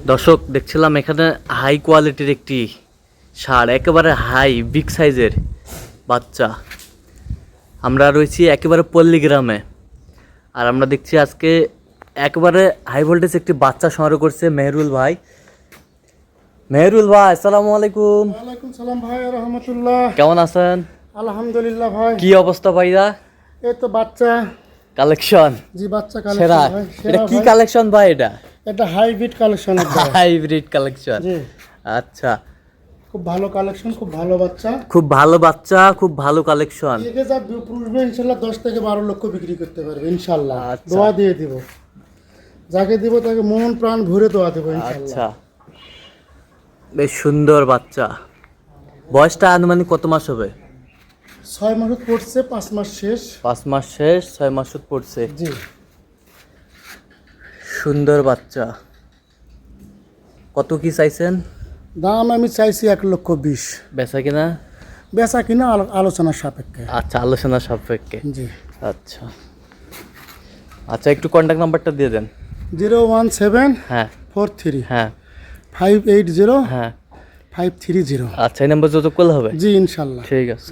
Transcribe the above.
দর্শক দেখছিলাম এখানে হাই কোয়ালিটির একটি ষাঁড়, একেবারে হাই বিগ সাইজের বাচ্চা। আমরা রয়েছি একেবারে পল্লী গ্রামে, আর আমরা দেখছি আজকে একেবারে হাই ভোল্টেজ একটি বাচ্চা সংগ্রহ করছে মেহরুল ভাই। মেহরুল ভাই, আসসালামু আলাইকুম। ওয়ালাইকুম সালাম ভাই, রহমতুল্লাহ। কেমন আছেন? আলহামদুলিল্লাহ ভাই। কি অবস্থা ভাইয়া? এই তো বাচ্চা কালেকশন, জি, বাচ্চা সেরা। কালেকশন ভাই। এটা সেরা কি ভাই। কালেকশন ভাই? এটা হাইব্রিড কালেকশন একদম। হাইব্রিড কালেকশন, জি, আচ্ছা। খুব ভালো কালেকশন, খুব ভালো বাচ্চা। খুব ভালো বাচ্চা, খুব ভালো কালেকশন। একে যা পুষবে ইনশাআল্লাহ 10 থেকে 12 লক্ষ বিক্রি করতে পারবে ইনশাআল্লাহ। আচ্ছা। দোয়া দিয়ে দিব, যাকে দিব তাকে মন প্রাণ ভরে দোয়া দেব ইনশাআল্লাহ। আচ্ছা, বেশ সুন্দর বাচ্চা। বয়সটা আনুমানিক কত মাস হবে? 6 মাস পড়ছে, 5 মাস শেষ। 5 মাস শেষ, 6 মাস পড়ছে। জি, সুন্দর বাচ্চা। কত কি চাইছেন? দাম আমি চাইছি 1,20,000। বেচা কিনা? বেচা কিনা আলোচনার সাপেক্ষে। আচ্ছা, আলোচনা সাপেক্ষে। জি, আচ্ছা আচ্ছা, একটু কন্ট্যাক্ট নাম্বারটা দিয়ে দেন। 017 হ্যাঁ 43 হ্যাঁ 580 হ্যাঁ 530। আচ্ছা, এই নাম্বার যোগাযোগ করলে হবে? জি, ইনশাআল্লাহ। ঠিক আছে।